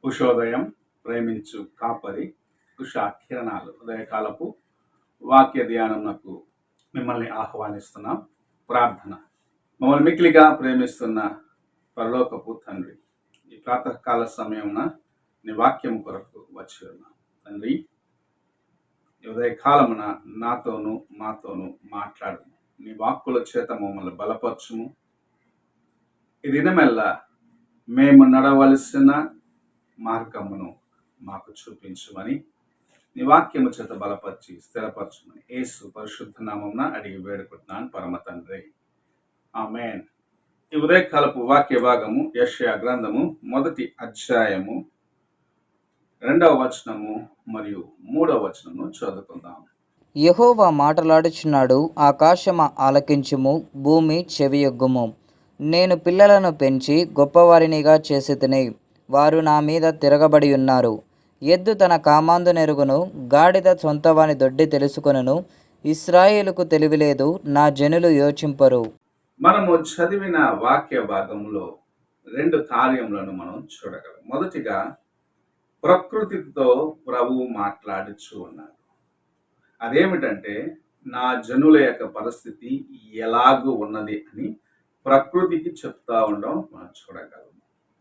ఉషోదయం ప్రేమించు కాపరి ఉషా కిరణాలు ఉదయకాలపు వాక్య ధ్యానంకు మిమ్మల్ని ఆహ్వానిస్తున్నాం. ప్రార్థన. మమ్మల్ని మిక్కిలిగా ప్రేమిస్తున్న పరలోకపు తండ్రి, ఈ ప్రాతకాల సమయమున నీ వాక్యం కొరకు వచ్చి ఉన్నాం తండ్రి. ఈ ఉదయకాలమున నాతోనూ మాతోనూ మాట్లాడు. నీ వాక్కుల చేత మమ్మల్ని బలపరచుము. ఈ దినమెల్లా మేము నడవలసిన మార్గమును మాకు చూపించుమని నీ వాక్యము చేత బలపరిచి స్థిరపరచుమని యేసు పరిశుద్ధ నామమున అడిగి వేడుకుంటున్నాను పరమ తండ్రి. ఆమేన్. ఈ ఉదయకాలపు వాక్య భాగము యెషయా గ్రంథము 1వ అధ్యాయము 2వ వచనము మరియు 3వ వచనము చదువుకుందాం. యెహోవా మాటలాడుచున్నాడు, ఆకాశమా ఆలకించుము, భూమి చెవియొగ్గుము. నేను పిల్లలను పెంచి గొప్పవారినిగా చేసితిని, వారు నా మీద తిరగబడి ఉన్నారు. ఎద్దు తన కామాందునెరుగును, గాడిద సొంతవాని దొడ్డి తెలుసుకొనును. ఇశ్రాయేలుకు తెలివిలేదు, నా జనులు యోచింపరు. మనము చదివిన వాక్య భాగంలో 2 కార్యములను మనం చూడగలం. మొదటిగా ప్రకృతితో ప్రభువు మాట్లాడుచూ ఉన్నారు. అదేమిటంటే నా జనుల యొక్క పరిస్థితి ఎలాగూ ఉన్నది అని ప్రకృతికి చెప్తా ఉండడం మనం చూడగలం.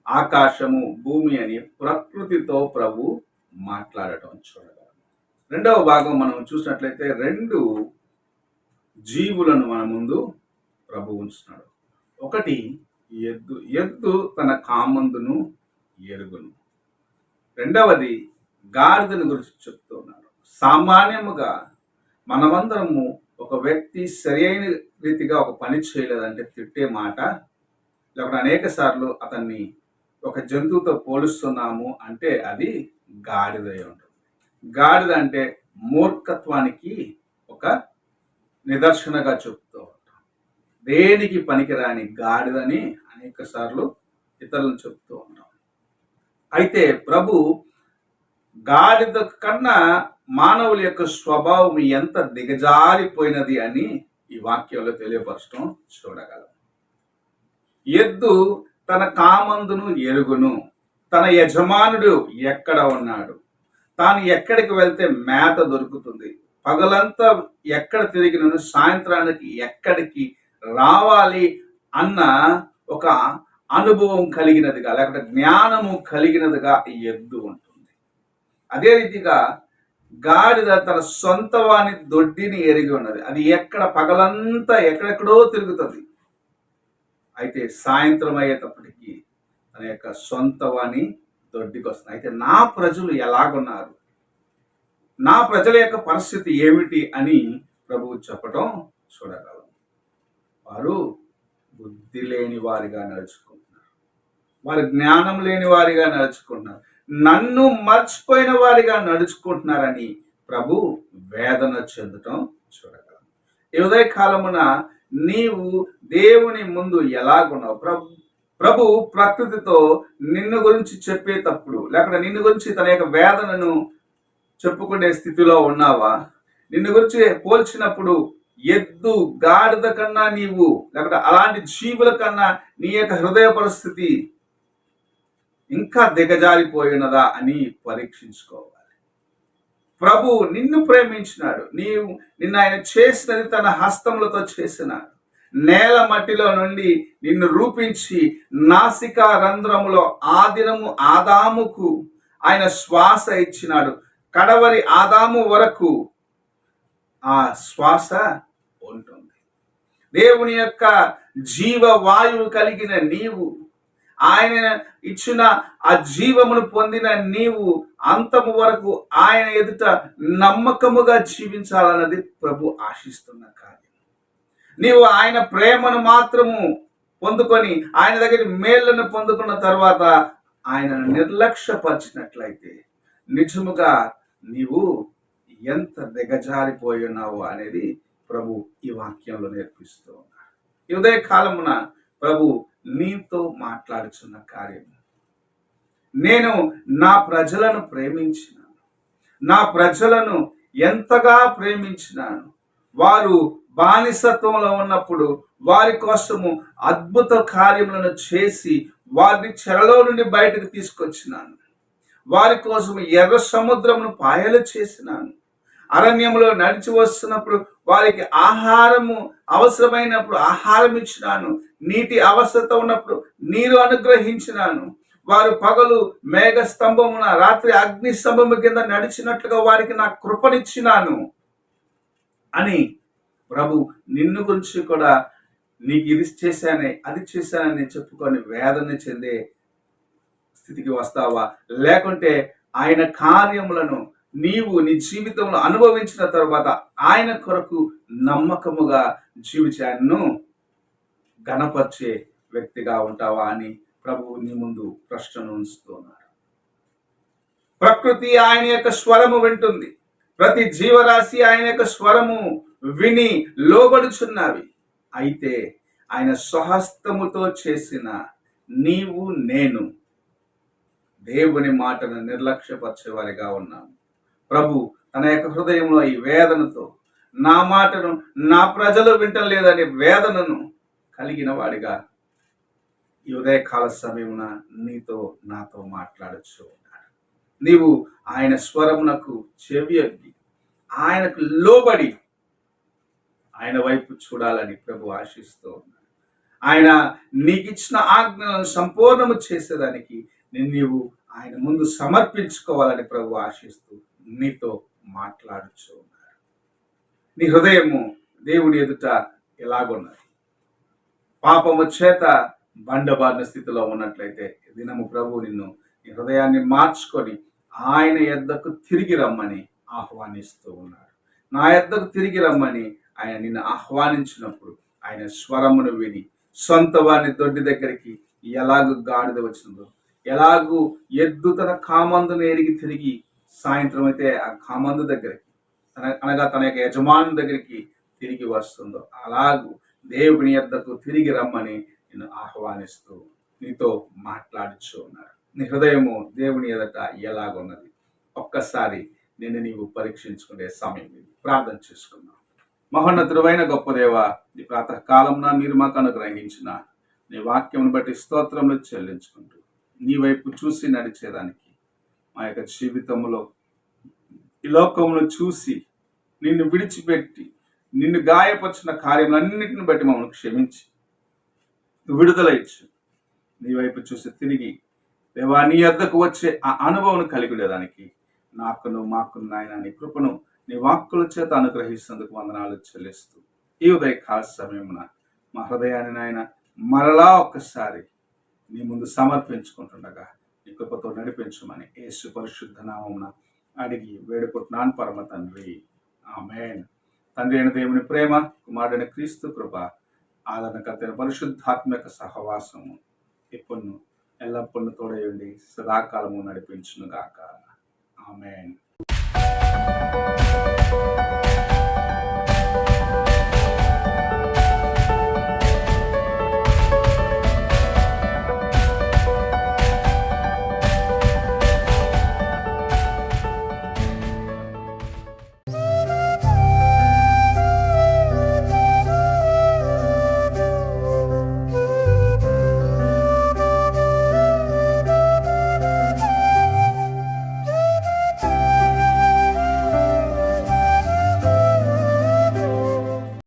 ఆకాశము భూమి అని ప్రకృతితో ప్రభు మాట్లాడటం చూడగలం. 2వ భాగం మనం చూసినట్లయితే 2 జీవులను మన ముందు ప్రభు ఉంచున్నాడు. ఒకటి ఎద్దు. ఎద్దు తన కామందును ఎరుగును. రెండవది గాడిదను గురించి చెప్తున్నాడు. సామాన్యముగా మనమందరము ఒక వ్యక్తి సరైన రీతిగా ఒక పని చేయలేదంటే తిట్టే మాట, లేకపోతే అనేక సార్లు అతన్ని ఒక జంతువుతో పోలుస్తున్నాము అంటే అది గాడిద ఉంటుంది. గాడిద అంటే మూర్ఖత్వానికి ఒక నిదర్శనగా చెప్తూ ఉంటాం. దేనికి పనికిరాని గాడిదని అనేక సార్లు ఇతరులను చెప్తూ ఉంటాం. అయితే ప్రభు గాడిద కన్నా మానవుల యొక్క స్వభావం ఎంత దిగజారిపోయినది అని ఈ వాక్యంలో తెలియపరచడం చూడగలం. ఎద్దు తన కామందును ఎరుగును. తన యజమానుడు ఎక్కడ ఉన్నాడు, తాను ఎక్కడికి వెళ్తే మేత దొరుకుతుంది, పగలంతా ఎక్కడ తిరిగినను సాయంత్రానికి ఎక్కడికి రావాలి అన్న ఒక అనుభవం కలిగినదిగా, లేకపోతే జ్ఞానము కలిగినదిగా ఈ ఎద్దు ఉంటుంది. అదే రీతిగా గాడిద తన సొంత వాని దొడ్డిని ఎరిగి ఉన్నది. అది ఎక్కడ పగలంతా ఎక్కడెక్కడో తిరుగుతుంది. అయితే సాయంత్రం అయ్యేటప్పటికీ తన యొక్క సొంత వాని దొడ్డికి వస్తుంది. అయితే నా ప్రజలు ఎలాగున్నారు, నా ప్రజల యొక్క పరిస్థితి ఏమిటి అని ప్రభువు చెప్పటం చూడగలం. వారు బుద్ధి లేని వారిగా నడుచుకుంటున్నారు, వారు జ్ఞానం లేని వారిగా నడుచుకుంటున్నారు, నన్ను మర్చిపోయిన వారిగా నడుచుకుంటున్నారని ప్రభు వేదన చెందటం చూడగలం. ఈ ఉదయ కాలమున నీవు దేవుని ముందు ఎలాగున్నావు? ప్రభు ప్రకృతితో నిన్ను గురించి చెప్పేటప్పుడు, లేకపోతే నిన్ను గురించి తన యొక్క వేదనను చెప్పుకునే స్థితిలో ఉన్నావా? నిన్ను గురించి పోల్చినప్పుడు ఎద్దు గాడిద కన్నా నీవు, లేకపోతే అలాంటి జీవుల కన్నా నీ యొక్క హృదయ పరిస్థితి ఇంకా దిగజారిపోయినదా అని పరీక్షించుకోవాలి. ప్రభు నిన్ను ప్రేమించినాడు. నిన్ను ఆయన చేసినది తన హస్తములతో చేసినాడు. నేల మట్టిలో నుండి నిన్ను రూపించి నాసికా రంధ్రములో ఆదినము ఆదాముకు ఆయన శ్వాస ఇచ్చినాడు. కడవరి ఆదాము వరకు ఆ శ్వాస ఉంటుంది. దేవుని యొక్క జీవ వాయువు కలిగిన నీవు, ఆయన ఇచ్చిన ఆ జీవమును పొందిన నీవు అంతము వరకు ఆయన ఎదుట నమ్మకముగా జీవించాలన్నది ప్రభు ఆశిస్తున్న కార్యం. నీవు ఆయన ప్రేమను మాత్రము పొందుకొని ఆయన దగ్గర మేళ్లను పొందుకున్న తర్వాత ఆయనను నిర్లక్ష్యపరిచినట్లయితే నిజముగా నీవు ఎంత దిగజారిపోయి ఉన్నావు అనేది ప్రభు ఈ వాక్యంలో నేర్పిస్తూ ఉన్నాడు. ఈ ఉదయ కాలమున ప్రభు నీతో మాట్లాడుచున్న కార్యం, నేను నా ప్రజలను ప్రేమించినాను, నా ప్రజలను ఎంతగా ప్రేమించినాను, వారు బానిసత్వంలో ఉన్నప్పుడు వారి కోసము అద్భుత కార్యములను చేసి వారిని చెరలో నుండి బయటకు తీసుకొచ్చినాను. వారి కోసం ఎర్ర సముద్రమును పాయలు చేసినాను. అరణ్యంలో నడిచి వస్తున్నప్పుడు వారికి ఆహారము అవసరమైనప్పుడు ఆహారం ఇచ్చినాను. నీటి అవసరత ఉన్నప్పుడు నీరు అనుగ్రహించినాను. వారు పగలు మేఘ స్తంభమున, రాత్రి అగ్ని స్తంభము కింద నడిచినట్లుగా వారికి నా కృపనిచ్చినాను అని ప్రభు నిన్ను గురించి కూడా నీకు ఇది చేశానే అది చేశానని చెప్పుకొని వేదన చెందే స్థితికి వస్తావా? లేకుంటే ఆయన కార్యములను నీవు నీ జీవితంలో అనుభవించిన తర్వాత ఆయన కొరకు నమ్మకముగా జీవితాన్ని గణపరిచే వ్యక్తిగా ఉంటావా అని ప్రభువు నీ ముందు ప్రశ్నను ఉంచుతున్నాడు. ప్రకృతి ఆయన యొక్క స్వరము వింటుంది. ప్రతి జీవరాశి ఆయన యొక్క స్వరము విని లోబడుచున్నవి. అయితే ఆయన స్వహస్తముతో చేసిన నీవు నేను దేవుని మాటను నిర్లక్ష్యపరిచేవారిగా ఉన్నాము. ప్రభు తన యొక్క హృదయంలో ఈ వేదనతో నా మాటను నా ప్రజలు వింటలేదనే వేదనను కలిగిన వాడిగా ఈ ఉదయకాల సమయమున నీతో నాతో మాట్లాడచ్చు ఉన్నాడు. నీవు ఆయన స్వరమునకు చెవియొగ్గి ఆయనకు లోబడి ఆయన వైపు చూడాలని ప్రభు ఆశిస్తూ ఉన్నాడు. ఆయన నీకిచ్చిన ఆజ్ఞలను సంపూర్ణము చేసేదానికి నీవు ఆయన ముందు సమర్పించుకోవాలని ప్రభు ఆశిస్తూ నీతో మాట్లాడుచు ఉన్నాడు. నీ హృదయము దేవుని ఎదుట ఎలాగున్నది? పాపము చేత బండబారిన స్థితిలో ఉన్నట్లయితే దినము ప్రభు నిన్ను నీ హృదయాన్ని మార్చుకొని ఆయన యొద్దకు తిరిగి రమ్మని ఆహ్వానిస్తూ ఉన్నాడు. నా యొద్దకు తిరిగి రమ్మని ఆయన నిన్ను ఆహ్వానించినప్పుడు ఆయన స్వరమును విని సొంత వారిని దొడ్డి దగ్గరికి ఎలాగూ గాడిద వచ్చిందో, ఎలాగూ ఎద్దు తన కామందును ఎరిగి తిరిగి సాయంత్రం అయితే ఆ కామందు దగ్గరికి అనగా తన యొక్క యజమాని దగ్గరికి తిరిగి వస్తుందో, అలాగూ దేవుని యొద్దకు తిరిగి రమ్మని నిన్ను ఆహ్వానిస్తూ నీతో మాట్లాడుచు ఉన్నారు. నీ హృదయము దేవుని ఎదుట ఎలాగున్నది? ఒక్కసారి నిన్ను నీవు పరీక్షించుకునే సమయం ఇది. ప్రార్థన చేసుకున్నాం. మహోన్నతుడైన గొప్ప దేవ, ఈ ప్రాతకాలంలో మీరు మాకు అనుగ్రహించిన నీ వాక్యమును బట్టి స్తోత్రములు చెల్లించుకుంటూ నీ వైపు చూసి నడిచేదానికి మా యొక్క జీవితంలో ఈ లోకమును చూసి నిన్ను విడిచిపెట్టి నిన్ను గాయపరిచిన కార్యములన్నిటిని బట్టి మమ్మల్ని క్షమించి విడుదల ఇచ్చు. నీ వైపు చూసి తిరిగి దేవా నీ వద్దకు వచ్చే ఆ అనుభవం కలిగి ఉండేదానికి నాకును మాకును నాయన నీ కృపను నీ వాక్కుల చేత అనుగ్రహిస్తున్నందుకు వందనాలు చెల్లిస్తూ ఈ ఉదయకాల సమయమున మా హృదయాన్ని నాయన మరలా ఒక్కసారి నీ ముందు సమర్పించుకుంటుండగా నీ కృపతో నడిపించమని యేసు పరిశుద్ధ నామమున అడిగి వేడుకుంటున్నాను పరమ తండ్రి, ఆమేన్. తండ్రి అయిన దేవుని ప్రేమ, కుమారుడైన క్రీస్తు కృప, ఆదరణకర్తైన పరిశుద్ధాత్మక సహవాసము ఇప్పుడు ఎల్లప్పుడూ తోడయుండి సదాకాలము నడిపించును గాక. ఆమేన్.